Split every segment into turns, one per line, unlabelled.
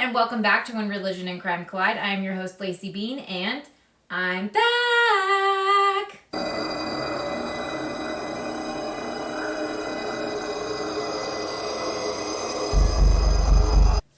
and welcome back to When Religion and Crime Collide. I am your host, Lacey Bean, and I'm back!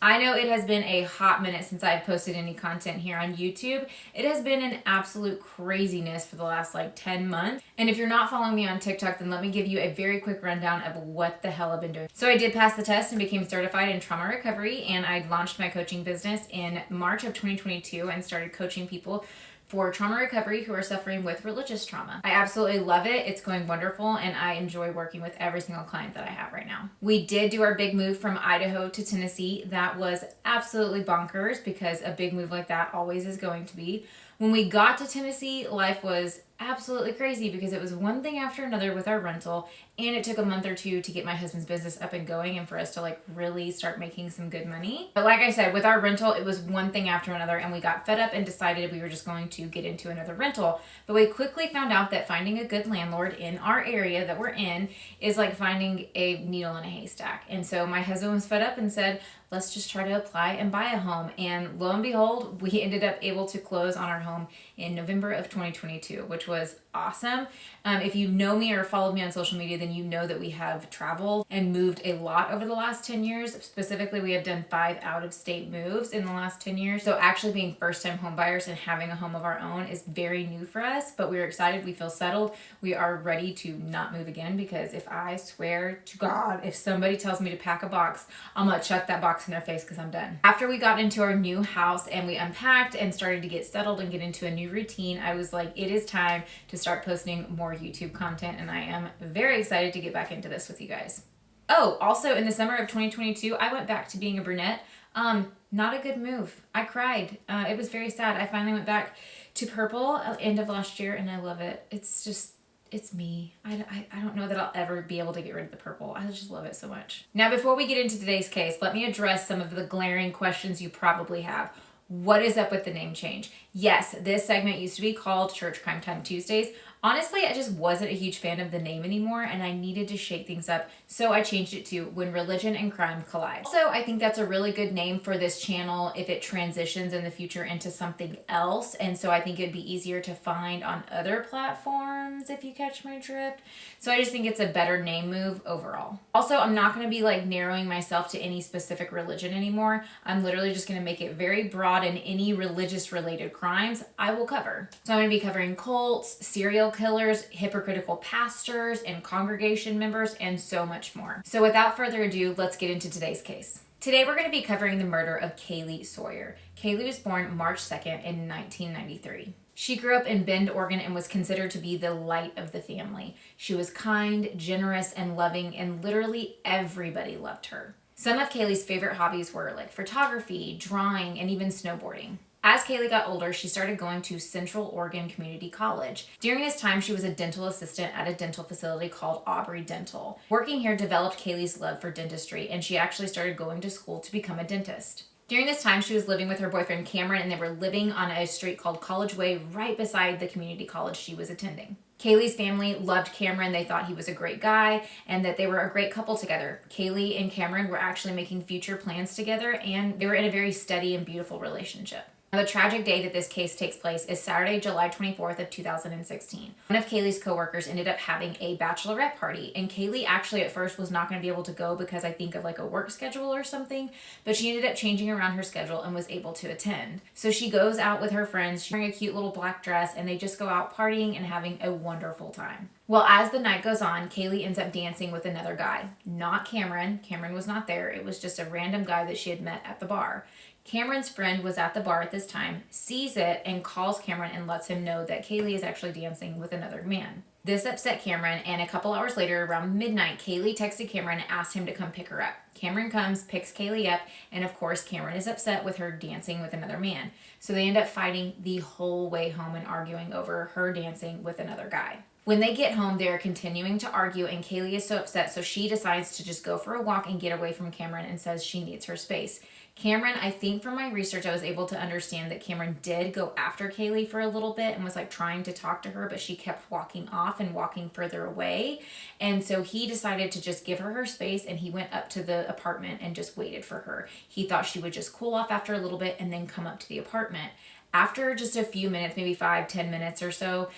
I know it has been a hot minute since I've posted any content here on YouTube. It has been an absolute craziness for the last 10 months. And if you're not following me on TikTok, then let me give you a very quick rundown of what the hell I've been doing. So I did pass the test and became certified in trauma recovery, and I launched my coaching business in March of 2022 and started coaching people for trauma recovery who are suffering with religious trauma. I absolutely love it. It's going wonderful, and I enjoy working with every single client that I have right now. We did do our big move from Idaho to Tennessee. That was absolutely bonkers because a big move like that always is going to be. When we got to Tennessee, life was absolutely crazy because it was one thing after another with our rental, and it took a month or two to get my husband's business up and going and for us to really start making some good money. But like I said, with our rental, it was one thing after another, and we got fed up and decided we were just going to get into another rental. But we quickly found out that finding a good landlord in our area that we're in is like finding a needle in a haystack. And so my husband was fed up and said, let's just try to apply and buy a home. And lo and behold, we ended up able to close on our home in November of 2022, which was awesome. If you know me or followed me on social media, then you know that we have traveled and moved a lot over the last 10 years. Specifically, we have done 5 out-of-state moves in the last 10 years. So actually being first-time home buyers and having a home of our own is very new for us, but we're excited. We feel settled. We are ready to not move again, because if I swear to God, if somebody tells me to pack a box, I'm gonna chuck that box in their face because I'm done. After we got into our new house and we unpacked and started to get settled and get into a new routine, I was like, it is time to start posting more YouTube content, and I am very excited to get back into this with you guys. Oh, also in the summer of 2022, I went back to being a brunette. Not a good move. I cried. It was very sad. I finally went back to purple at the end of last year, and I love it. It's me. I don't know that I'll ever be able to get rid of the purple. I just love it so much. Now, before we get into today's case, let me address some of the glaring questions you probably have. What is up with the name change? Yes, this segment used to be called Church Crime Time Tuesdays. Honestly, I just wasn't a huge fan of the name anymore, and I needed to shake things up, so I changed it to When Religion and Crime Collide. Also, I think that's a really good name for this channel if it transitions in the future into something else, and so I think it'd be easier to find on other platforms, if you catch my drift. So I just think it's a better name move overall. Also, I'm not going to be narrowing myself to any specific religion anymore. I'm literally just going to make it very broad, and any religious related crimes I will cover. So I'm going to be covering cults, serial killers, hypocritical pastors, and congregation members, and so much more. So without further ado, let's get into today's case. Today we're going to be covering the murder of Kaylee Sawyer. Kaylee was born March 2nd in 1993. She grew up in Bend, Oregon, and was considered to be the light of the family. She was kind, generous, and loving, and literally everybody loved her. Some of Kaylee's favorite hobbies were photography, drawing, and even snowboarding. As Kaylee got older, she started going to Central Oregon Community College. During this time, she was a dental assistant at a dental facility called Aubrey Dental. Working here developed Kaylee's love for dentistry, and she actually started going to school to become a dentist. During this time, she was living with her boyfriend Cameron, and they were living on a street called College Way right beside the community college she was attending. Kaylee's family loved Cameron. They thought he was a great guy and that they were a great couple together. Kaylee and Cameron were actually making future plans together, and they were in a very steady and beautiful relationship. Now, the tragic day that this case takes place is Saturday, July 24th of 2016. One of Kaylee's coworkers ended up having a bachelorette party, and Kaylee actually at first was not going to be able to go because I think of a work schedule or something, but she ended up changing around her schedule and was able to attend. So she goes out with her friends. She's wearing a cute little black dress, and they just go out partying and having a wonderful time. Well, as the night goes on, Kaylee ends up dancing with another guy. Not Cameron. Cameron was not there. It was just a random guy that she had met at the bar. Cameron's friend was at the bar at this time, sees it, and calls Cameron and lets him know that Kaylee is actually dancing with another man. This upset Cameron, and a couple hours later, around midnight, Kaylee texted Cameron and asked him to come pick her up. Cameron comes, picks Kaylee up, and of course, Cameron is upset with her dancing with another man. So they end up fighting the whole way home and arguing over her dancing with another guy. When they get home, they're continuing to argue, and Kaylee is so upset, so she decides to just go for a walk and get away from Cameron and says she needs her space. Cameron, I think from my research, I was able to understand that Cameron did go after Kaylee for a little bit and was like trying to talk to her, but she kept walking off and walking further away. And so he decided to just give her space, and he went up to the apartment and just waited for her. He thought she would just cool off after a little bit and then come up to the apartment. After just a few minutes, maybe 5-10 minutes or so,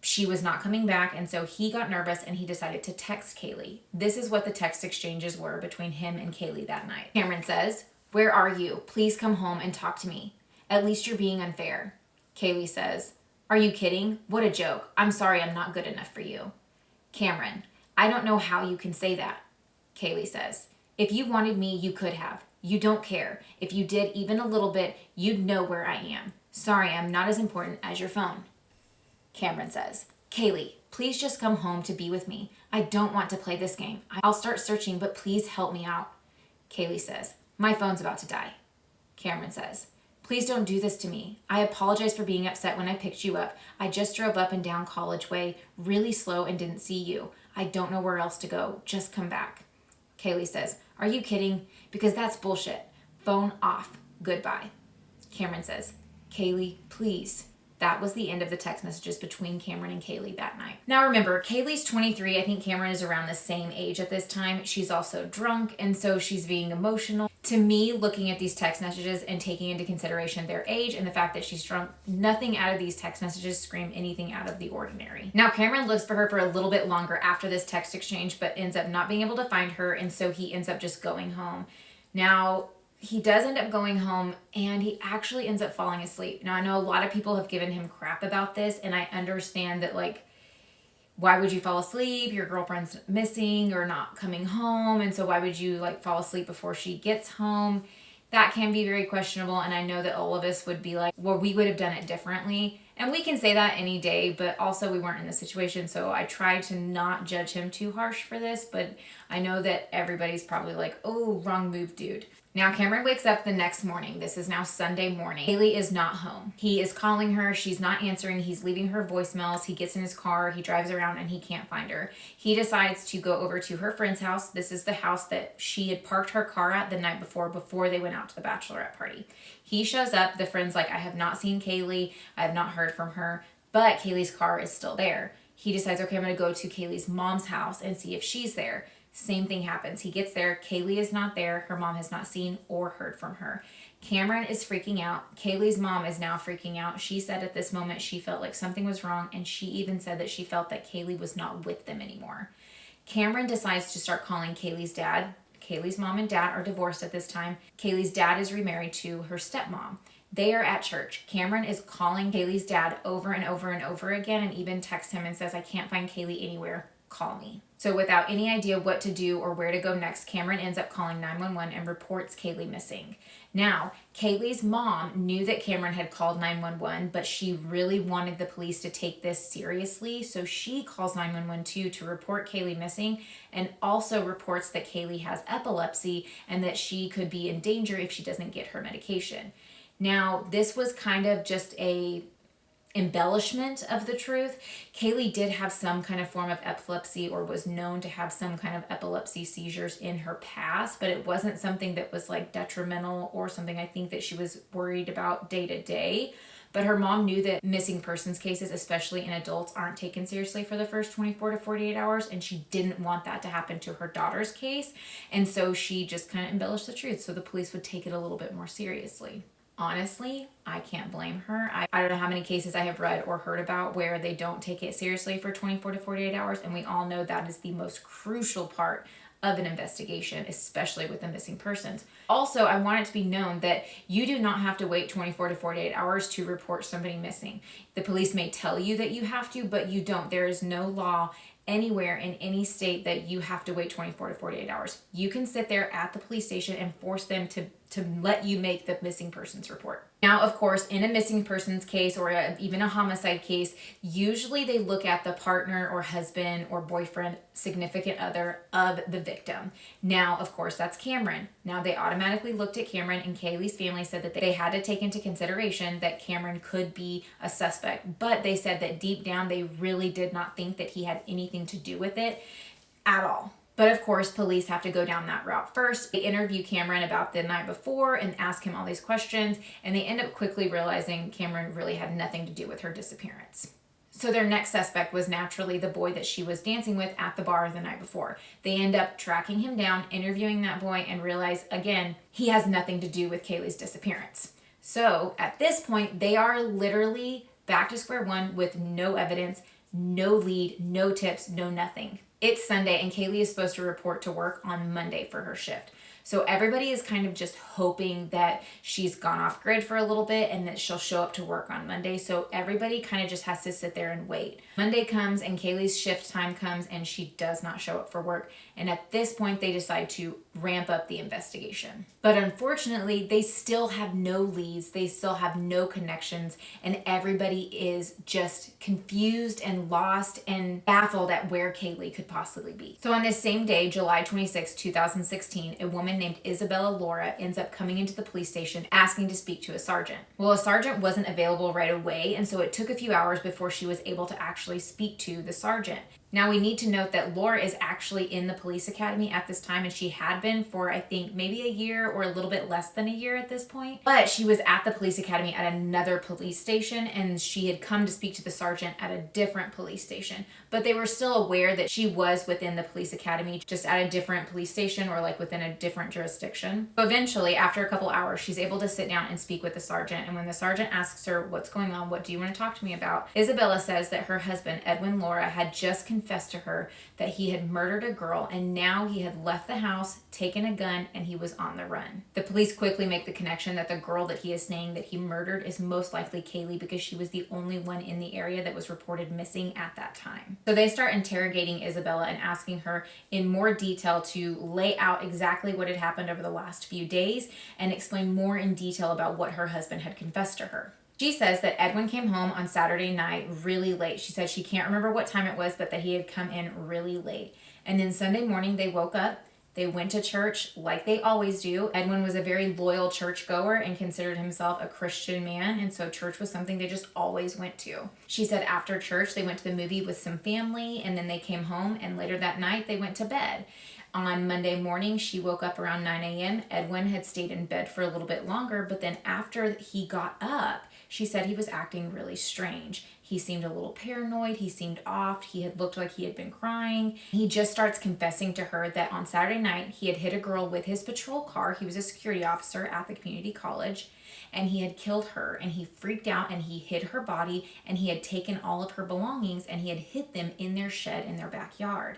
she was not coming back, and so he got nervous and he decided to text Kaylee. This is what the text exchanges were between him and Kaylee that night. Cameron says, "Where are you? Please come home and talk to me. At least you're being unfair." Kaylee says, "Are you kidding? What a joke. I'm sorry I'm not good enough for you." Cameron, "I don't know how you can say that." Kaylee says, "If you wanted me, you could have. You don't care. If you did even a little bit, you'd know where I am. Sorry, I'm not as important as your phone." Cameron says, "Kaylee, please just come home to be with me. I don't want to play this game. I'll start searching, but please help me out." Kaylee says, "My phone's about to die." Cameron says, "Please don't do this to me. I apologize for being upset when I picked you up. I just drove up and down College Way really slow and didn't see you. I don't know where else to go. Just come back." Kaylee says, "Are you kidding? Because that's bullshit. Phone off. Goodbye." Cameron says, "Kaylee, please." That was the end of the text messages between Cameron and Kaylee that night. Now remember, Kaylee's 23. I think Cameron is around the same age at this time. She's also drunk, and so she's being emotional. To me, looking at these text messages and taking into consideration their age and the fact that she's drunk, nothing out of these text messages scream anything out of the ordinary. Now, Cameron looks for her for a little bit longer after this text exchange, but ends up not being able to find her, and so he ends up just going home. Now, he does end up going home, and he actually ends up falling asleep. Now, I know a lot of people have given him crap about this, and I understand that, like, why would you fall asleep? Your girlfriend's missing or not coming home, and so why would you, like, fall asleep before she gets home? That can be very questionable, and I know that all of us would be like, well, we would have done it differently. And we can say that any day, but also we weren't in the situation, so I try to not judge him too harsh for this, but I know that everybody's probably like, oh, wrong move, dude. Now, Cameron wakes up the next morning. This is now Sunday morning. Kaylee is not home. He is calling her. She's not answering. He's leaving her voicemails. He gets in his car. He drives around, and he can't find her. He decides to go over to her friend's house. This is the house that she had parked her car at the night before they went out to the bachelorette party. He shows up. The friend's like, "I have not seen Kaylee. I have not heard from her," but Kaylee's car is still there. He decides, okay, I'm going to go to Kaylee's mom's house and see if she's there. Same thing happens. He gets there. Kaylee is not there. Her mom has not seen or heard from her. Cameron is freaking out. Kaylee's mom is now freaking out. She said at this moment she felt like something was wrong, and she even said that she felt that Kaylee was not with them anymore. Cameron decides to start calling Kaylee's dad. Kaylee's mom and dad are divorced at this time. Kaylee's dad is remarried to her stepmom. They are at church. Cameron is calling Kaylee's dad over and over and over again, and even texts him and says, "I can't find Kaylee anywhere. Call me." So without any idea what to do or where to go next, Cameron ends up calling 911 and reports Kaylee missing. Now, Kaylee's mom knew that Cameron had called 911, but she really wanted the police to take this seriously, so she calls 911 too to report Kaylee missing, and also reports that Kaylee has epilepsy and that she could be in danger if she doesn't get her medication. Now, this was kind of just a embellishment of the truth. Kaylee did have some kind of form of epilepsy, or was known to have some kind of epilepsy seizures in her past, but it wasn't something that was like detrimental or something I think that she was worried about day to day. But her mom knew that missing persons cases, especially in adults, aren't taken seriously for the first 24 to 48 hours, and she didn't want that to happen to her daughter's case, and so she just kind of embellished the truth so the police would take it a little bit more seriously. Honestly, I can't blame her. I don't know how many cases I have read or heard about where they don't take it seriously for 24 to 48 hours, and we all know that is the most crucial part of an investigation, especially with the missing persons. Also, I want it to be known that you do not have to wait 24 to 48 hours to report somebody missing. The police may tell you that you have to, but you don't. There is no law anywhere in any state that you have to wait 24 to 48 hours. You can sit there at the police station and force them to let you make the missing persons report. Now, of course, in a missing persons case or even a homicide case, usually they look at the partner or husband or boyfriend, significant other of the victim. Now, of course, that's Cameron. Now, they automatically looked at Cameron, and Kaylee's family said that they had to take into consideration that Cameron could be a suspect, but they said that deep down they really did not think that he had anything to do with it at all. But of course, police have to go down that route first. They interview Cameron about the night before and ask him all these questions, and they end up quickly realizing Cameron really had nothing to do with her disappearance. So their next suspect was naturally the boy that she was dancing with at the bar the night before. They end up tracking him down, interviewing that boy, and realize, again, he has nothing to do with Kaylee's disappearance. So at this point, they are literally back to square one with no evidence, no lead, no tips, no nothing. It's Sunday and Kaylee is supposed to report to work on Monday for her shift. So everybody is kind of just hoping that she's gone off grid for a little bit and that she'll show up to work on Monday. So everybody kind of just has to sit there and wait. Monday comes and Kaylee's shift time comes and she does not show up for work. And at this point, they decide to ramp up the investigation. But unfortunately, they still have no leads. They still have no connections. And everybody is just confused and lost and baffled at where Kaylee could possibly be. So on this same day, July 26, 2016, a woman named Isabella Laura ends up coming into the police station asking to speak to a sergeant. Well, a sergeant wasn't available right away, and so it took a few hours before she was able to actually speak to the sergeant. Now, we need to note that Laura is actually in the police academy at this time, and she had been for, I think, maybe a year or a little bit less than a year at this point. But she was at the police academy at another police station, and she had come to speak to the sergeant at a different police station. But they were still aware that she was within the police academy, just at a different police station or like within a different jurisdiction. So eventually, after a couple hours, she's able to sit down and speak with the sergeant. And when the sergeant asks her, "What's going on? What do you want to talk to me about?" Isabella says that her husband, Edwin Laura, had just confessed to her that he had murdered a girl and now he had left the house, taken a gun, and he was on the run. The police quickly make the connection that the girl that he is saying that he murdered is most likely Kaylee because she was the only one in the area that was reported missing at that time. So they start interrogating Isabella and asking her in more detail to lay out exactly what had happened over the last few days and explain more in detail about what her husband had confessed to her. She says that Edwin came home on Saturday night really late. She said she can't remember what time it was, but that he had come in really late. And then Sunday morning they woke up. They went to church like they always do. Edwin was a very loyal churchgoer and considered himself a Christian man, and so church was something they just always went to. She said after church they went to the movie with some family, and then they came home, and later that night they went to bed. On Monday morning, she woke up around 9 a.m. Edwin had stayed in bed for a little bit longer, but then after he got up, she said he was acting really strange. He seemed a little paranoid. He seemed off. He had looked like he had been crying. He just starts confessing to her that on Saturday night, he had hit a girl with his patrol car. He was a security officer at the community college, and he had killed her, and he freaked out, and he hid her body, and he had taken all of her belongings, and he had hid them in their shed in their backyard.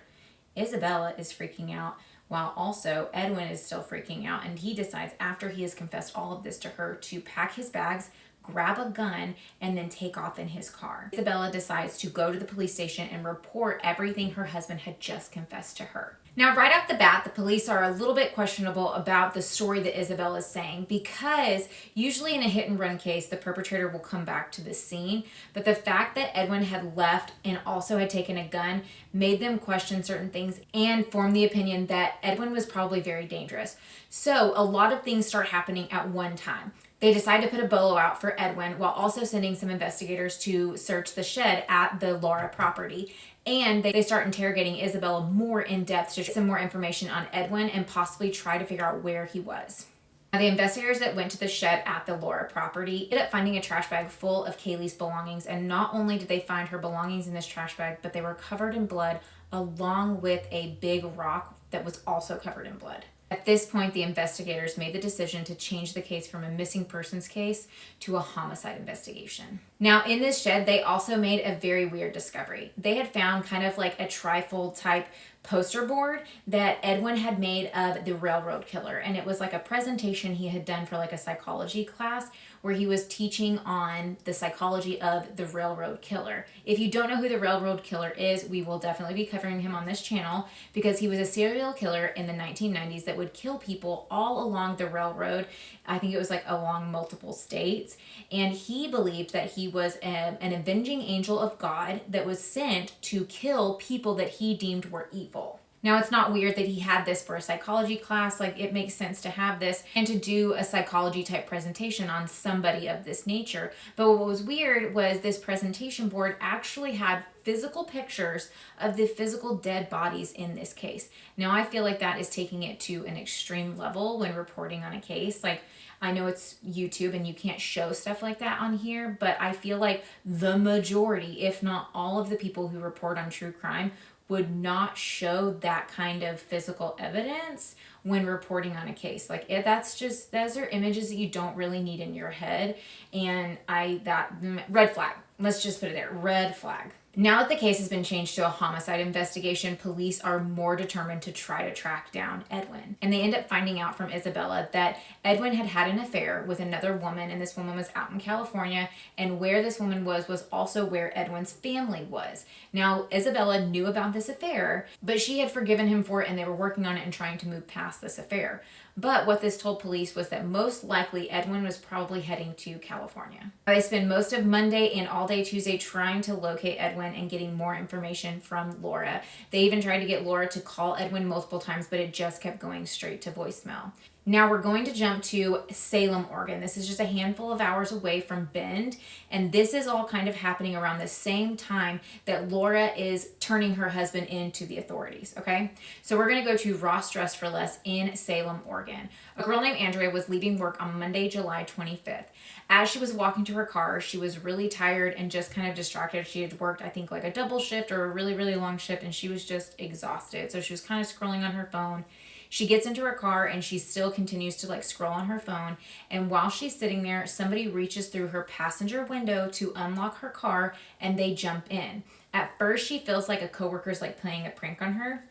Isabella is freaking out, while also Edwin is still freaking out, and he decides after he has confessed all of this to her to pack his bags, grab a gun, and then take off in his car. Isabella decides to go to the police station and report everything her husband had just confessed to her. Now, right off the bat, the police are a little bit questionable about the story that Isabella is saying because usually in a hit and run case, the perpetrator will come back to the scene. But the fact that Edwin had left and also had taken a gun made them question certain things and form the opinion that Edwin was probably very dangerous. So a lot of things start happening at one time. They decide to put a bolo out for Edwin while also sending some investigators to search the shed at the Laura property. And they start interrogating Isabella more in depth to get some more information on Edwin and possibly try to figure out where he was. Now, the investigators that went to the shed at the Laura property ended up finding a trash bag full of Kaylee's belongings. And not only did they find her belongings in this trash bag, but they were covered in blood along with a big rock that was also covered in blood. At this point, the investigators made the decision to change the case from a missing persons case to a homicide investigation. Now, in this shed, they also made a very weird discovery. They had found kind of like a trifold type poster board that Edwin had made of the railroad killer. And it was like a presentation he had done for like a psychology class where he was teaching on the psychology of the railroad killer. If you don't know who the railroad killer is, we will definitely be covering him on this channel because he was a serial killer in the 1990s that would kill people all along the railroad. I think it was like along multiple states. And he believed that he was an avenging angel of God that was sent to kill people that he deemed were evil. Now, it's not weird that he had this for a psychology class. Like, it makes sense to have this and to do a psychology type presentation on somebody of this nature. But what was weird was this presentation board actually had physical pictures of the physical dead bodies in this case. Now, I feel like that is taking it to an extreme level when reporting on a case. Like, I know it's YouTube and you can't show stuff like that on here, but I feel like the majority, if not all of the people who report on true crime, would not show that kind of physical evidence when reporting on a case. Like, those are images that you don't really need in your head. And red flag. Let's just put it there. Red flag. Now that the case has been changed to a homicide investigation, police are more determined to try to track down Edwin. And they end up finding out from Isabella that Edwin had had an affair with another woman, and this woman was out in California, and where this woman was also where Edwin's family was. Now, Isabella knew about this affair, but she had forgiven him for it, and they were working on it and trying to move past this affair. But what this told police was that most likely Edwin was probably heading to California. They spend most of Monday and all day Tuesday trying to locate Edwin and getting more information from Laura. They even tried to get Laura to call Edwin multiple times, but it just kept going straight to voicemail. Now we're going to jump to Salem, Oregon. This is just a handful of hours away from Bend, and this is all kind of happening around the same time that Laura is turning her husband into the authorities, okay? So we're going to go to Ross Dress for Less in Salem, Oregon. A girl named Andrea was leaving work on Monday, July 25th. As she was walking to her car, she was really tired and just kind of distracted. She had worked, I think, like a double shift or a really, really long shift, and she was just exhausted. So she was kind of scrolling on her phone. She gets into her car and she still continues to like scroll on her phone. And while she's sitting there, somebody reaches through her passenger window to unlock her car and they jump in. At first, she feels like a coworker's like playing a prank on her.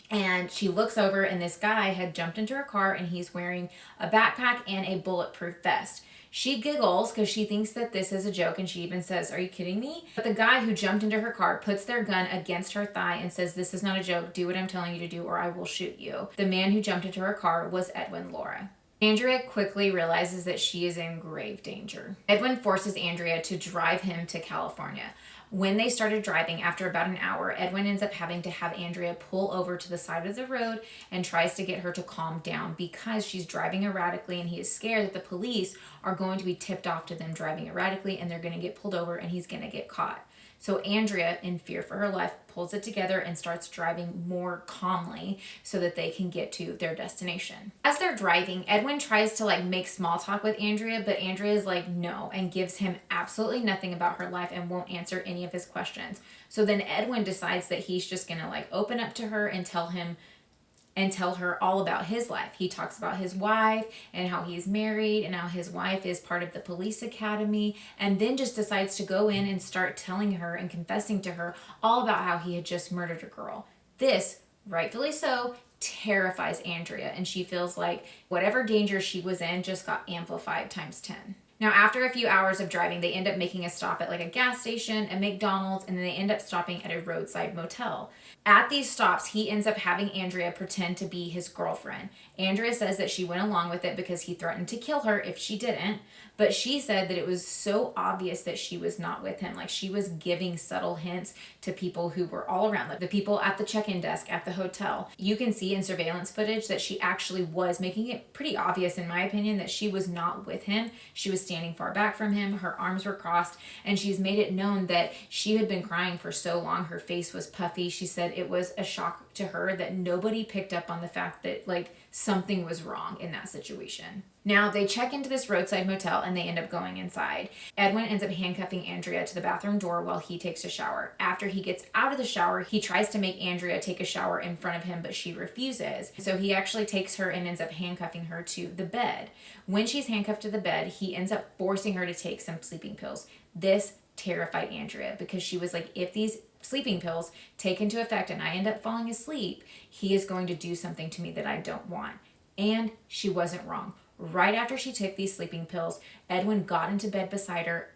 And she looks over and this guy had jumped into her car and he's wearing a backpack and a bulletproof vest. She giggles because she thinks that this is a joke and she even says, "Are you kidding me?" But the guy who jumped into her car puts their gun against her thigh and says, "This is not a joke. Do what I'm telling you to do or I will shoot you." The man who jumped into her car was Edwin Laura. Andrea quickly realizes that she is in grave danger. Edwin forces Andrea to drive him to California. When they started driving, after about an hour, Edwin ends up having to have Andrea pull over to the side of the road and tries to get her to calm down because she's driving erratically and he is scared that the police are going to be tipped off to them driving erratically and they're going to get pulled over and he's going to get caught. So Andrea, in fear for her life, pulls it together and starts driving more calmly so that they can get to their destination. As they're driving, Edwin tries to like make small talk with Andrea, but Andrea is like no and gives him absolutely nothing about her life and won't answer any of his questions. So then Edwin decides that he's just gonna like open up to her and tell her all about his life. He talks about his wife and how he's married and how his wife is part of the police academy, and then just decides to go in and start telling her and confessing to her all about how he had just murdered a girl. This, rightfully so, terrifies Andrea, and she feels like whatever danger she was in just got amplified times 10. Now, after a few hours of driving, they end up making a stop at like a gas station, a McDonald's, and then they end up stopping at a roadside motel. At these stops, he ends up having Andrea pretend to be his girlfriend. Andrea says that she went along with it because he threatened to kill her if she didn't, but she said that it was so obvious that she was not with him. Like, she was giving subtle hints to people who were all around, like the people at the check-in desk at the hotel. You can see in surveillance footage that she actually was making it pretty obvious, in my opinion, that she was not with him. She was standing far back from him, her arms were crossed, and she's made it known that she had been crying for so long, her face was puffy. She said it was a shock to her that nobody picked up on the fact that like something was wrong in that situation. Now they check into this roadside motel and they end up going inside. Edwin ends up handcuffing Andrea to the bathroom door while he takes a shower. After he gets out of the shower, he tries to make Andrea take a shower in front of him, but she refuses. So he actually takes her and ends up handcuffing her to the bed. When she's handcuffed to the bed, he ends up forcing her to take some sleeping pills. This terrified Andrea because she was like, if these sleeping pills take into effect and I end up falling asleep, he is going to do something to me that I don't want. And she wasn't wrong. Right after she took these sleeping pills, Edwin got into bed beside her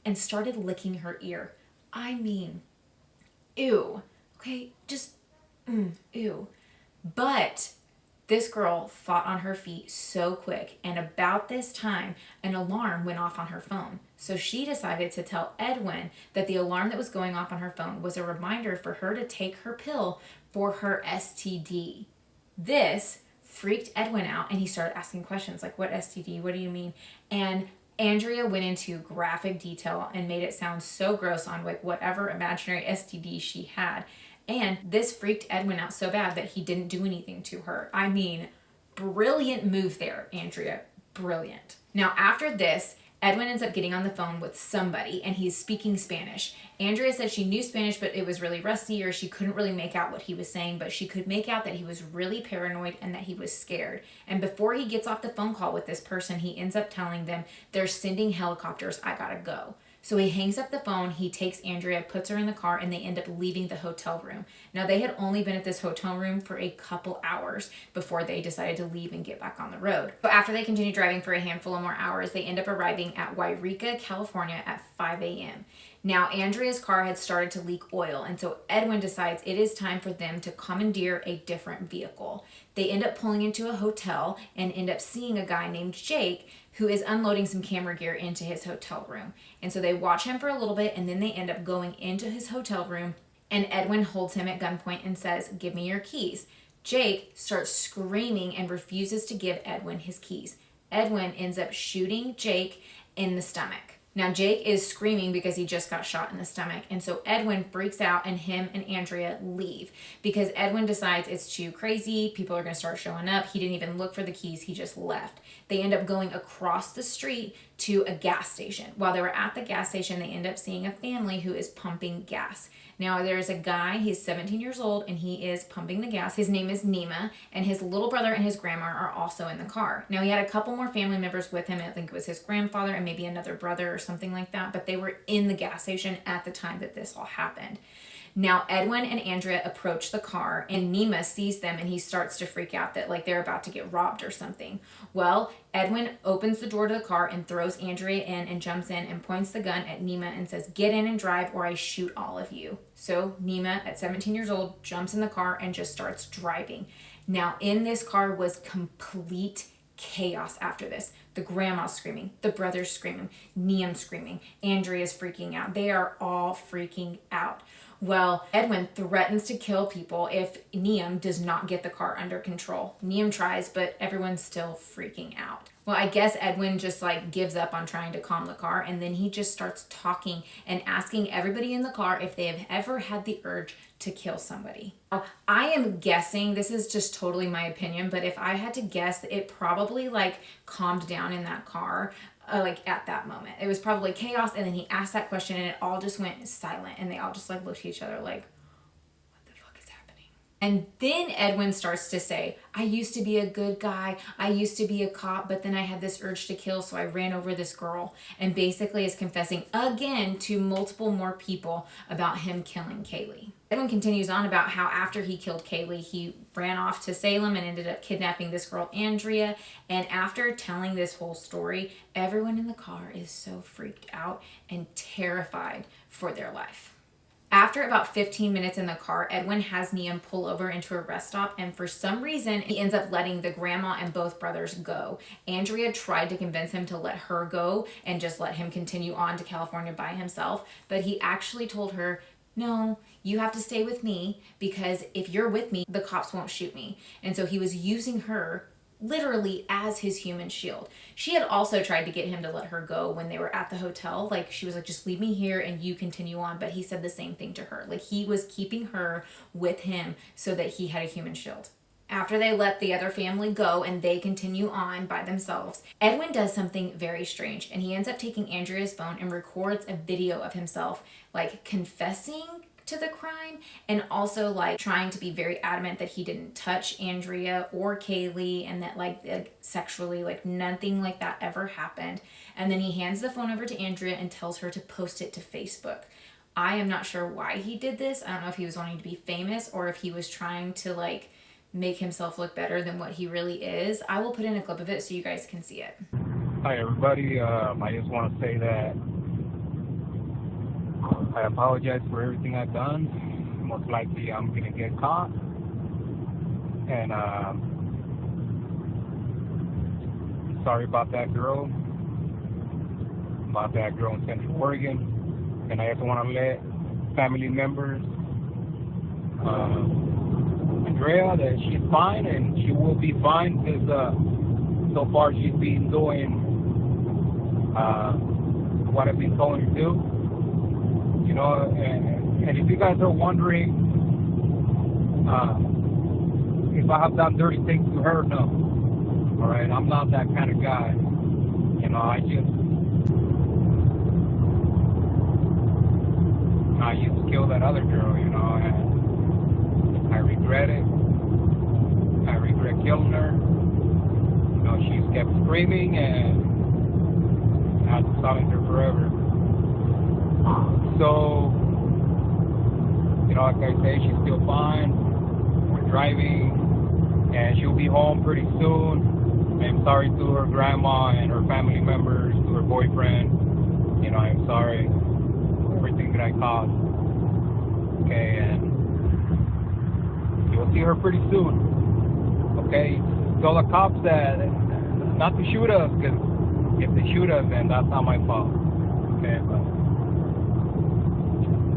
and started licking her ear. I mean, ew. Okay, just, ew. But This girl fought on her feet so quick, and about this time, an alarm went off on her phone. So she decided to tell Edwin that the alarm that was going off on her phone was a reminder for her to take her pill for her STD. This freaked Edwin out, and he started asking questions like, what STD? What do you mean? And Andrea went into graphic detail and made it sound so gross on like whatever imaginary STD she had. And this freaked Edwin out so bad that he didn't do anything to her. I mean, brilliant move there, Andrea. Brilliant. Now, after this, Edwin ends up getting on the phone with somebody, and he's speaking Spanish. Andrea said she knew Spanish, but it was really rusty, or she couldn't really make out what he was saying, but she could make out that he was really paranoid and that he was scared. And before he gets off the phone call with this person, he ends up telling them, they're sending helicopters, I gotta go. So he hangs up the phone, he takes Andrea, puts her in the car, and they end up leaving the hotel room. Now, they had only been at this hotel room for a couple hours before they decided to leave and get back on the road. So after they continue driving for a handful of more hours, they end up arriving at Wairika, California at 5 a.m. Now, Andrea's car had started to leak oil, and so Edwin decides it is time for them to commandeer a different vehicle. They end up pulling into a hotel and end up seeing a guy named Jake who is unloading some camera gear into his hotel room. And so they watch him for a little bit, and then they end up going into his hotel room, and Edwin holds him at gunpoint and says, give me your keys. Jake starts screaming and refuses to give Edwin his keys. Edwin ends up shooting Jake in the stomach. Now, Jake is screaming because he just got shot in the stomach. And so Edwin freaks out, and him and Andrea leave because Edwin decides it's too crazy. People are going to start showing up. He didn't even look for the keys. He just left. They end up going across the street to a gas station. While they were at the gas station, they end up seeing a family who is pumping gas. Now, there's a guy, he's 17 years old, and he is pumping the gas. His name is Nima, and his little brother and his grandma are also in the car. Now, he had a couple more family members with him. I think it was his grandfather and maybe another brother or something like that, but they were in the gas station at the time that this all happened. Now, Edwin and Andrea approach the car, and Nima sees them, and he starts to freak out that like they're about to get robbed or something. Well, Edwin opens the door to the car and throws Andrea in and jumps in and points the gun at Nima and says, get in and drive or I shoot all of you. So Nima, at 17 years old, jumps in the car and just starts driving. Now, in this car was complete chaos after this. The grandma's screaming, the brother's screaming, Niam's screaming, Andrea's freaking out. They are all freaking out. Well, Edwin threatens to kill people if Niam does not get the car under control. Niam tries, but everyone's still freaking out. Well, I guess Edwin just like gives up on trying to calm the car, and then he just starts talking and asking everybody in the car if they have ever had the urge to kill somebody. Now, I am guessing, this is just totally my opinion, but if I had to guess, it probably like calmed down in that car. Like at that moment, it was probably chaos, and then he asked that question and it all just went silent, and they all just like looked at each other like, what the fuck is happening? And then Edwin starts to say, I used to be a good guy, I used to be a cop, but then I had this urge to kill, so I ran over this girl, and basically is confessing again to multiple more people about him killing Kaylee. Edwin continues on about how after he killed Kaylee, he ran off to Salem and ended up kidnapping this girl, Andrea. And after telling this whole story, everyone in the car is so freaked out and terrified for their life. After about 15 minutes in the car, Edwin has Niam pull over into a rest stop, and for some reason, he ends up letting the grandma and both brothers go. Andrea tried to convince him to let her go and just let him continue on to California by himself, but he actually told her, no, you have to stay with me because if you're with me, the cops won't shoot me. And so he was using her literally as his human shield. She had also tried to get him to let her go when they were at the hotel. Like she was like, just leave me here and you continue on. But he said the same thing to her. Like he was keeping her with him so that he had a human shield. After they let the other family go and they continue on by themselves, Edwin does something very strange, and he ends up taking Andrea's phone and records a video of himself like confessing to the crime and also like trying to be very adamant that he didn't touch Andrea or Kaylee and that like sexually, like nothing like that ever happened. And then he hands the phone over to Andrea and tells her to post it to Facebook. I am not sure why he did this. I don't know if he was wanting to be famous or if he was trying to like make himself look better than what he really is. I will put in a clip of it so you guys can see it.
Hi everybody, I just want to say that I apologize for everything I've done. Most likely I'm going to get caught. And sorry about that girl in Central Oregon. And I also want to let family members, Andrea, that she's fine and she will be fine because so far she's been doing what I've been telling her to do. You know, and if you guys are wondering if I have done dirty things to her, no. Alright, I'm not that kind of guy. You know, I just killed that other girl, you know, and I regret it. I regret killing her. You know, she's kept screaming and I had to silence her forever. So, you know, like I say, she's still fine. We're driving and she'll be home pretty soon. I'm sorry to her grandma and her family members, to her boyfriend. You know, I'm sorry for everything that I caused. Okay, and you'll see her pretty soon. Okay, tell the cops that not to shoot us, because if they shoot us, then that's not my fault. Okay, but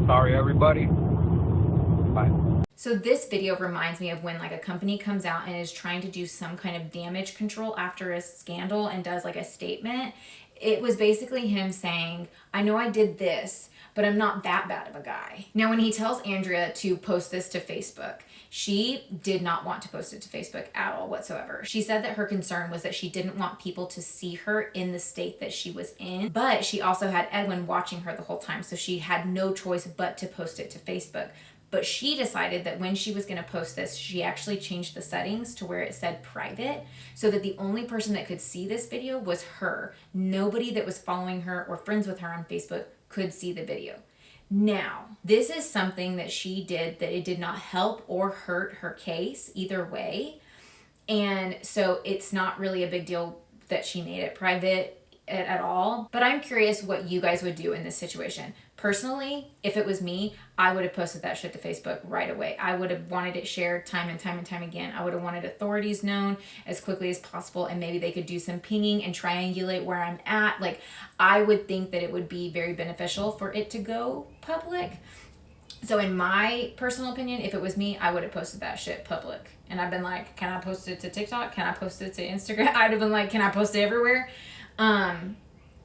sorry everybody. Bye.
So this video reminds me of when like a company comes out and is trying to do some kind of damage control after a scandal and does like a statement. It was basically him saying, I know I did this, but I'm not that bad of a guy. Now, when he tells Andrea to post this to Facebook, she did not want to post it to Facebook at all whatsoever. She said that her concern was that she didn't want people to see her in the state that she was in, but she also had Edwin watching her the whole time, so she had no choice but to post it to Facebook. But she decided that when she was going to post this, she actually changed the settings to where it said private so that the only person that could see this video was her. Nobody that was following her or friends with her on Facebook could see the video. Now, this is something that she did that it did not help or hurt her case either way. And so it's not really a big deal that she made it private at all. But I'm curious what you guys would do in this situation. Personally, if it was me, I would have posted that shit to Facebook right away. I would have wanted it shared time and time and time again. I would have wanted authorities known as quickly as possible, and maybe they could do some pinging and triangulate where I'm at. Like, I would think that it would be very beneficial for it to go public. So in my personal opinion, if it was me, I would have posted that shit public. And I've been like, can I post it to TikTok? Can I post it to Instagram? I'd have been like, can I post it everywhere?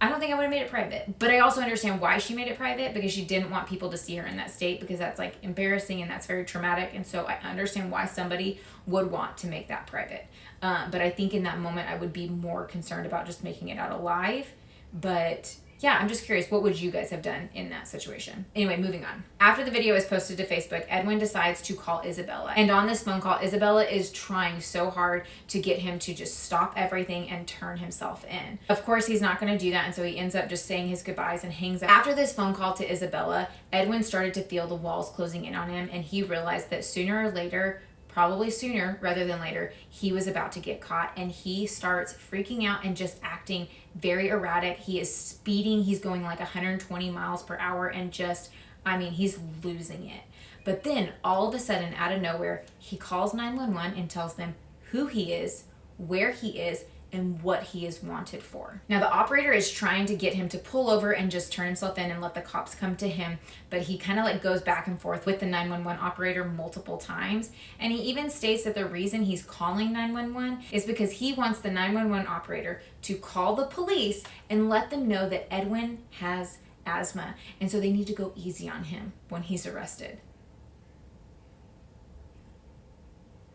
I don't think I would have made it private, but I also understand why she made it private, because she didn't want people to see her in that state, because that's like embarrassing and that's very traumatic. And so I understand why somebody would want to make that private. But I think in that moment I would be more concerned about just making it out alive. But yeah, I'm just curious, what would you guys have done in that situation? Anyway, moving on. After the video is posted to Facebook, Edwin decides to call Isabella. And on this phone call, Isabella is trying so hard to get him to just stop everything and turn himself in. Of course, he's not going to do that, and so he ends up just saying his goodbyes and hangs up. After this phone call to Isabella, Edwin started to feel the walls closing in on him, and he realized that sooner or later, probably sooner rather than later, he was about to get caught, and he starts freaking out and just acting very erratic. He is speeding. He's going like 120 miles per hour and just, I mean, he's losing it. But then all of a sudden, out of nowhere, he calls 911 and tells them who he is, where he is, and what he is wanted for. Now, the operator is trying to get him to pull over and just turn himself in and let the cops come to him, but he kind of like goes back and forth with the 911 operator multiple times. And he even states that the reason he's calling 911 is because he wants the 911 operator to call the police and let them know that Edwin has asthma, and so they need to go easy on him when he's arrested.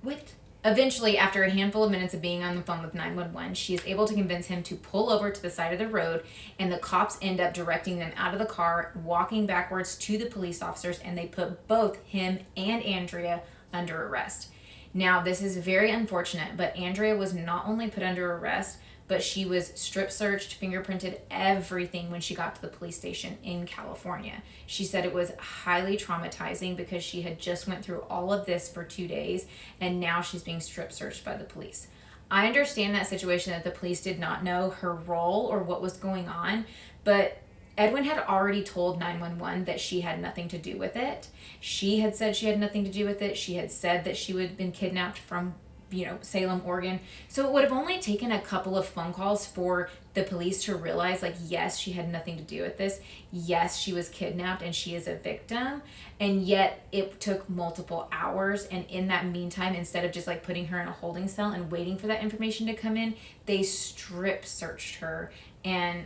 What? Eventually, after a handful of minutes of being on the phone with 911, she is able to convince him to pull over to the side of the road, and the cops end up directing them out of the car, walking backwards to the police officers, and they put both him and Andrea under arrest. Now, this is very unfortunate, but Andrea was not only put under arrest, but she was strip searched, fingerprinted, everything when she got to the police station in California. She said it was highly traumatizing because she had just went through all of this for 2 days, and now she's being strip searched by the police. I understand that situation, that the police did not know her role or what was going on, but Edwin had already told 911 that she had nothing to do with it. She had said she had nothing to do with it. She had said that she had been kidnapped from Salem, Oregon. So it would have only taken a couple of phone calls for the police to realize, like, yes, she had nothing to do with this. Yes, she was kidnapped and she is a victim. And yet it took multiple hours. And in that meantime, instead of just like putting her in a holding cell and waiting for that information to come in, they strip searched her. And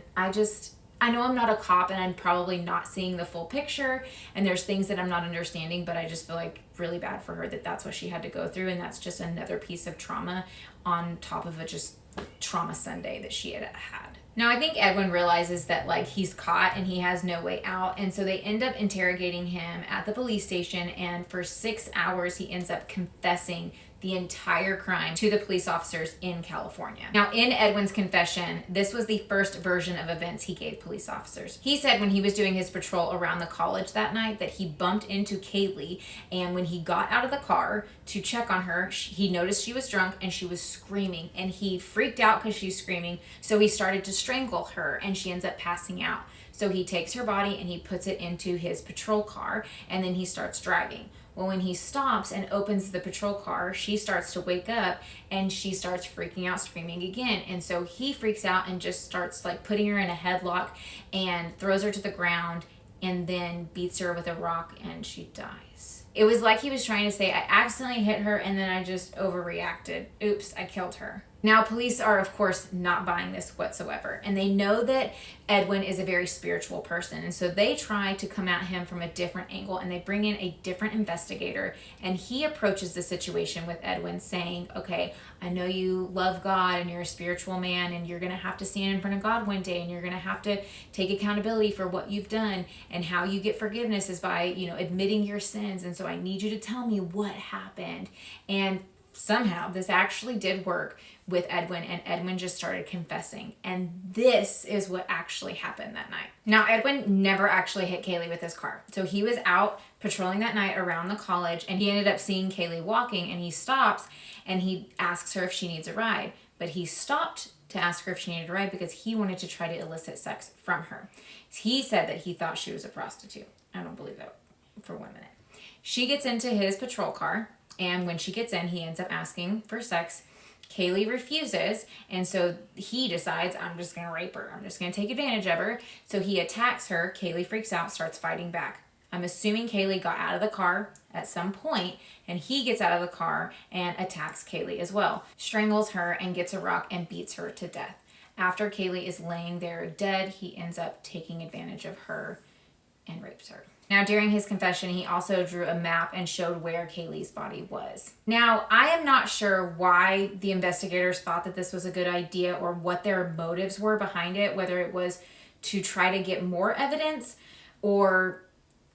I know I'm not a cop and I'm probably not seeing the full picture and there's things that I'm not understanding, but I just feel like really bad for her that that's what she had to go through, and that's just another piece of trauma on top of a just trauma Sunday that she had. Now I think Edwin realizes that like he's caught and he has no way out, and so they end up interrogating him at the police station, and for 6 hours he ends up confessing the entire crime to the police officers in California. Now, in Edwin's confession, this was the first version of events he gave police officers. He said when he was doing his patrol around the college that night that he bumped into Kaylee, and when he got out of the car to check on her, he noticed she was drunk and she was screaming, and he freaked out because she's screaming, so he started to strangle her and she ends up passing out. So he takes her body and he puts it into his patrol car, and then he starts driving. Well, when he stops and opens the patrol car, she starts to wake up and she starts freaking out, screaming again. And so he freaks out and just starts like putting her in a headlock and throws her to the ground and then beats her with a rock and she dies. It was like he was trying to say, I accidentally hit her and then I just overreacted. Oops, I killed her. Now, police are, of course, not buying this whatsoever. And they know that Edwin is a very spiritual person. And so they try to come at him from a different angle, and they bring in a different investigator. And he approaches the situation with Edwin saying, okay, I know you love God and you're a spiritual man and you're going to have to stand in front of God one day and you're going to have to take accountability for what you've done, and how you get forgiveness is by, admitting your sins. And so I need you to tell me what happened. And somehow this actually did work with Edwin, and Edwin just started confessing. And this is what actually happened that night. Now, Edwin never actually hit Kaylee with his car. So he was out patrolling that night around the college, and he ended up seeing Kaylee walking, and he stops and he asks her if she needs a ride. But he stopped to ask her if she needed a ride because he wanted to try to elicit sex from her. He said that he thought she was a prostitute. I don't believe that for 1 minute. She gets into his patrol car, and when she gets in, he ends up asking for sex. Kaylee refuses, and so he decides, I'm just going to rape her. I'm just going to take advantage of her. So he attacks her. Kaylee freaks out, starts fighting back. I'm assuming Kaylee got out of the car at some point, and he gets out of the car and attacks Kaylee as well. Strangles her and gets a rock and beats her to death. After Kaylee is laying there dead, he ends up taking advantage of her and rapes her. Now, during his confession, he also drew a map and showed where Kaylee's body was. Now, I am not sure why the investigators thought that this was a good idea or what their motives were behind it, whether it was to try to get more evidence or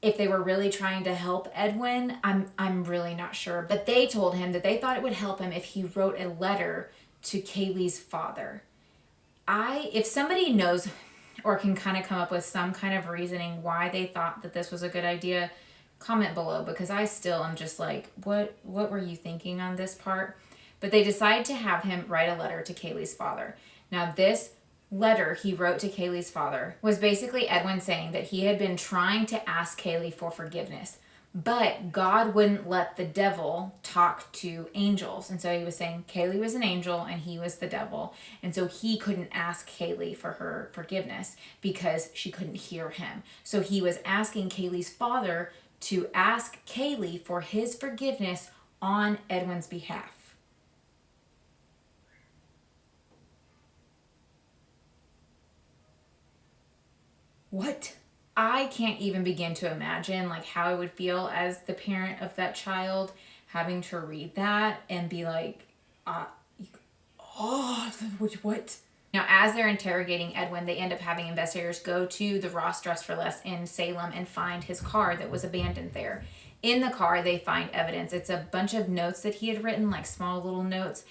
if they were really trying to help Edwin. I'm really not sure. But they told him that they thought it would help him if he wrote a letter to Kaylee's father. If somebody knows or can kind of come up with some kind of reasoning why they thought that this was a good idea, comment below, because I still am just like, what were you thinking on this part? But they decided to have him write a letter to Kaylee's father. Now, this letter he wrote to Kaylee's father was basically Edwin saying that he had been trying to ask Kaylee for forgiveness, but God wouldn't let the devil talk to angels. And so he was saying Kaylee was an angel and he was the devil. And so he couldn't ask Kaylee for her forgiveness because she couldn't hear him. So he was asking Kaylee's father to ask Kaylee for his forgiveness on Edwin's behalf. What? I can't even begin to imagine like how I would feel as the parent of that child having to read that and be like, what? Now, as they're interrogating Edwin, they end up having investigators go to the Ross Dress for Less in Salem and find his car that was abandoned there. In the car, they find evidence. It's a bunch of notes that he had written, like small little notes,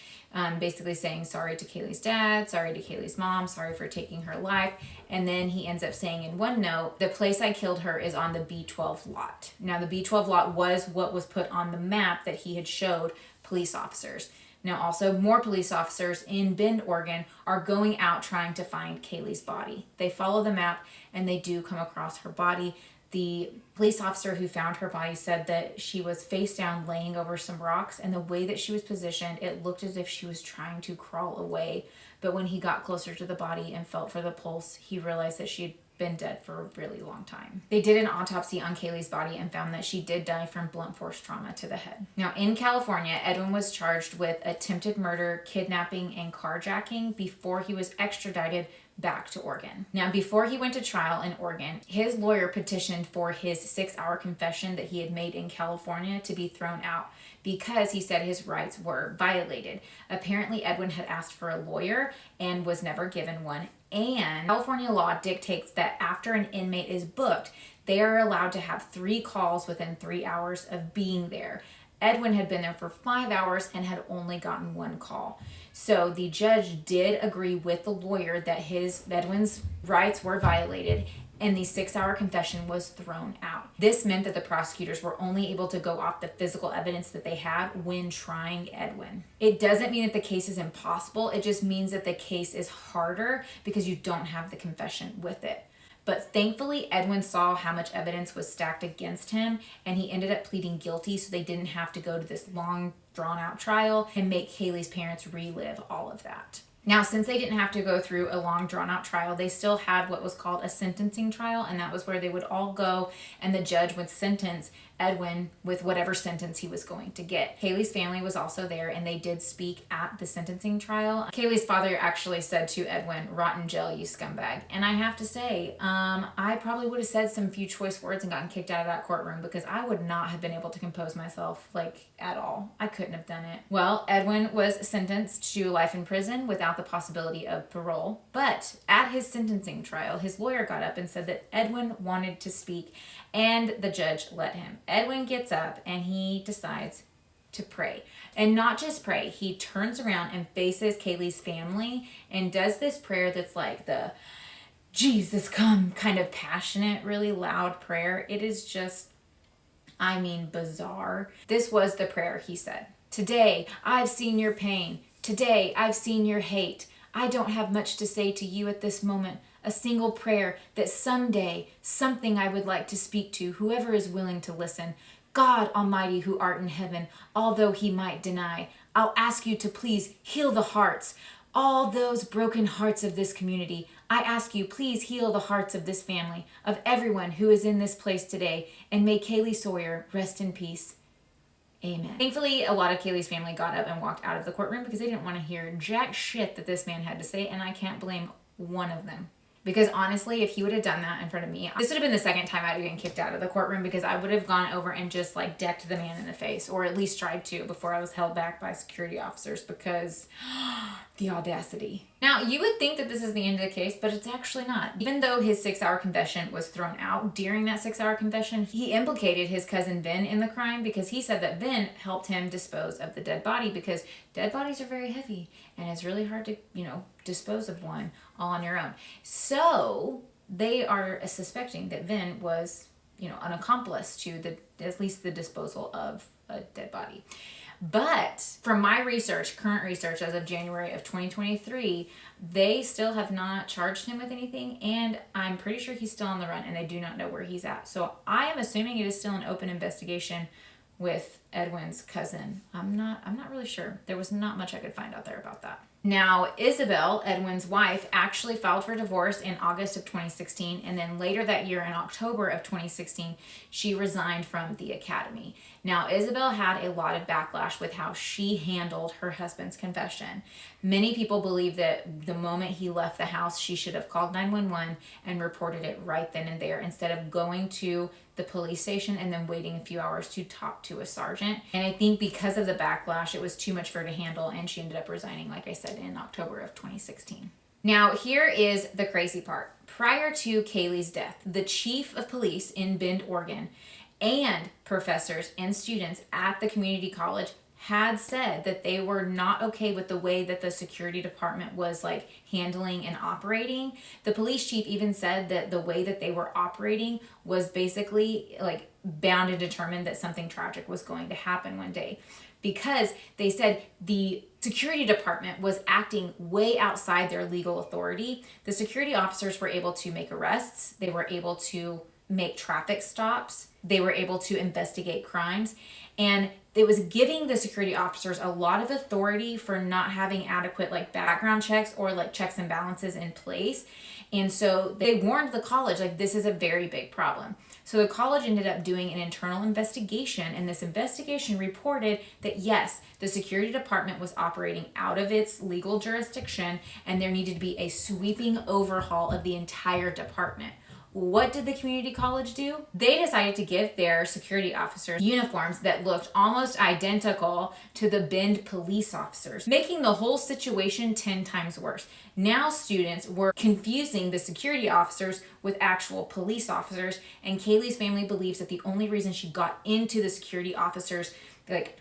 basically saying sorry to Kaylee's dad, sorry to Kaylee's mom, sorry for taking her life. And then he ends up saying in one note, the place I killed her is on the B12 lot. Now, the B12 lot was what was put on the map that he had showed police officers. Now, also, more police officers in Bend, Oregon are going out trying to find Kaylee's body. They follow the map and they do come across her body. The police officer who found her body said that she was face down laying over some rocks, and the way that she was positioned, it looked as if she was trying to crawl away. But when he got closer to the body and felt for the pulse, he realized that she had been dead for a really long time. They did an autopsy on Kaylee's body and found that she did die from blunt force trauma to the head. Now, in California, Edwin was charged with attempted murder, kidnapping, and carjacking before he was extradited back to Oregon. Now, before he went to trial in Oregon, his lawyer petitioned for his 6-hour confession that he had made in California to be thrown out because he said his rights were violated. Apparently, Edwin had asked for a lawyer and was never given one. And California law dictates that after an inmate is booked, they are allowed to have 3 calls within 3 hours of being there. Edwin had been there for 5 hours and had only gotten 1 call. So the judge did agree with the lawyer that Edwin's rights were violated, and the 6-hour confession was thrown out. This meant that the prosecutors were only able to go off the physical evidence that they had when trying Edwin. It doesn't mean that the case is impossible. It just means that the case is harder because you don't have the confession with it. But thankfully, Edwin saw how much evidence was stacked against him, and he ended up pleading guilty so they didn't have to go to this long, drawn-out trial and make Kaylee's parents relive all of that. Now, since they didn't have to go through a long, drawn-out trial, they still had what was called a sentencing trial, and that was where they would all go, and the judge would sentence Edwin with whatever sentence he was going to get. Kaylee's family was also there, and they did speak at the sentencing trial. Kaylee's father actually said to Edwin, "Rotten gel, you scumbag." And I have to say, I probably would have said some few choice words and gotten kicked out of that courtroom because I would not have been able to compose myself, at all. I couldn't have done it. Well, Edwin was sentenced to life in prison without the possibility of parole. But at his sentencing trial, his lawyer got up and said that Edwin wanted to speak, and the judge let him. Edwin gets up and he decides to pray. And not just pray, he turns around and faces Kaylee's family and does this prayer that's like the Jesus come kind of passionate, really loud prayer. It is just, bizarre. This was the prayer he said. "Today, I've seen your pain. Today, I've seen your hate. I don't have much to say to you at this moment. A single prayer that someday, something I would like to speak to whoever is willing to listen. God Almighty who art in heaven, although he might deny, I'll ask you to please heal the hearts. All those broken hearts of this community. I ask you, please heal the hearts of this family, of everyone who is in this place today, and may Kaylee Sawyer rest in peace. Amen." Thankfully, a lot of Kaylee's family got up and walked out of the courtroom because they didn't want to hear jack shit that this man had to say, and I can't blame one of them. Because honestly, if he would have done that in front of me, this would have been the second time I'd been kicked out of the courtroom because I would have gone over and just decked the man in the face, or at least tried to before I was held back by security officers because the audacity. Now, you would think that this is the end of the case, but it's actually not. Even though his 6-hour confession was thrown out, during that 6-hour confession, he implicated his cousin Ben in the crime because he said that Ben helped him dispose of the dead body because dead bodies are very heavy and it's really hard to, dispose of one all on your own. So they are suspecting that Ben was, an accomplice to at least the disposal of a dead body. But from my research, current research as of January of 2023, they still have not charged him with anything, and I'm pretty sure he's still on the run and they do not know where he's at. So I am assuming it is still an open investigation with Edwin's cousin. I'm not really sure. There was not much I could find out there about that. Now, Isabel, Edwin's wife, actually filed for divorce in August of 2016, and then later that year in October of 2016, she resigned from the academy. Now, Isabel had a lot of backlash with how she handled her husband's confession. Many people believe that the moment he left the house, she should have called 911 and reported it right then and there instead of going to the police station and then waiting a few hours to talk to a sergeant. And I think because of the backlash, it was too much for her to handle, and she ended up resigning, like I said, in October of 2016. Now, here is the crazy part. Prior to Kaylee's death, the chief of police in Bend, Oregon, and professors and students at the community college had said that they were not okay with the way that the security department was handling and operating. The police chief even said that the way that they were operating was basically bound and determined that something tragic was going to happen one day, because they said the security department was acting way outside their legal authority. The security officers were able to make arrests. They were able to make traffic stops. They were able to investigate crimes, and it was giving the security officers a lot of authority for not having adequate like background checks or like checks and balances in place. And so they warned the college, like, this is a very big problem. So the college ended up doing an internal investigation, and this investigation reported that yes, the security department was operating out of its legal jurisdiction, and there needed to be a sweeping overhaul of the entire department. What did the community college do? They decided to give their security officers uniforms that looked almost identical to the Bend police officers, making the whole situation 10 times worse. Now students were confusing the security officers with actual police officers, and Kaylee's family believes that the only reason she got into the security officers'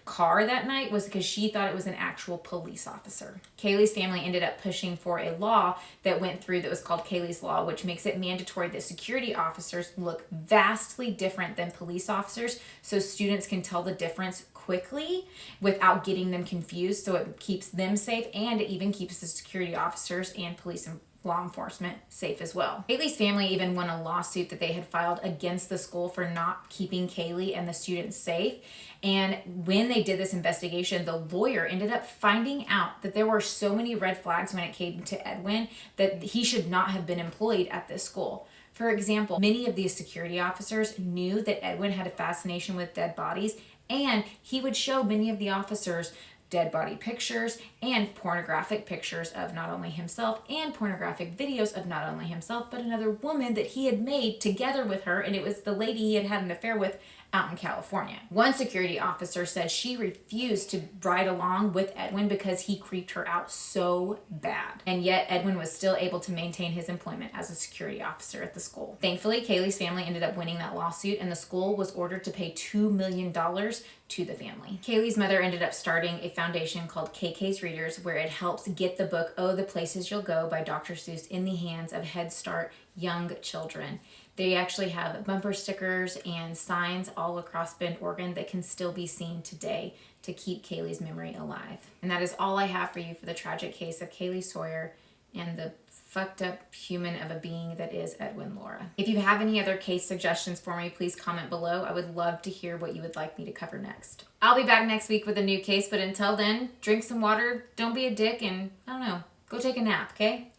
car that night was because she thought it was an actual police officer. Kaylee's family ended up pushing for a law that went through that was called Kaylee's Law, which makes it mandatory that security officers look vastly different than police officers so students can tell the difference quickly without getting them confused, so it keeps them safe, and it even keeps the security officers and police and law enforcement safe as well. Kaylee's family even won a lawsuit that they had filed against the school for not keeping Kaylee and the students safe. And when they did this investigation, the lawyer ended up finding out that there were so many red flags when it came to Edwin that he should not have been employed at this school. For example, many of these security officers knew that Edwin had a fascination with dead bodies, and he would show many of the officers dead body pictures and pornographic pictures of not only himself and pornographic videos of not only himself but another woman that he had made together with her, and it was the lady he had had an affair with out in California. One security officer said she refused to ride along with Edwin because he creeped her out so bad. And yet Edwin was still able to maintain his employment as a security officer at the school. Thankfully, Kaylee's family ended up winning that lawsuit, and the school was ordered to pay $2 million to the family. Kaylee's mother ended up starting a foundation called KK's Readers, where it helps get the book Oh, the Places You'll Go by Dr. Seuss in the hands of Head Start young children. They actually have bumper stickers and signs all across Bend, Oregon that can still be seen today to keep Kaylee's memory alive. And that is all I have for you for the tragic case of Kaylee Sawyer and the fucked up human of a being that is Edwin Laura. If you have any other case suggestions for me, please comment below. I would love to hear what you would like me to cover next. I'll be back next week with a new case, but until then, drink some water, don't be a dick, and I don't know, go take a nap, okay?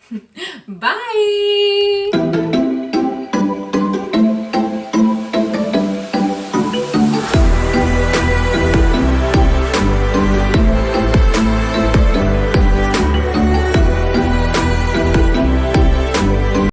Bye!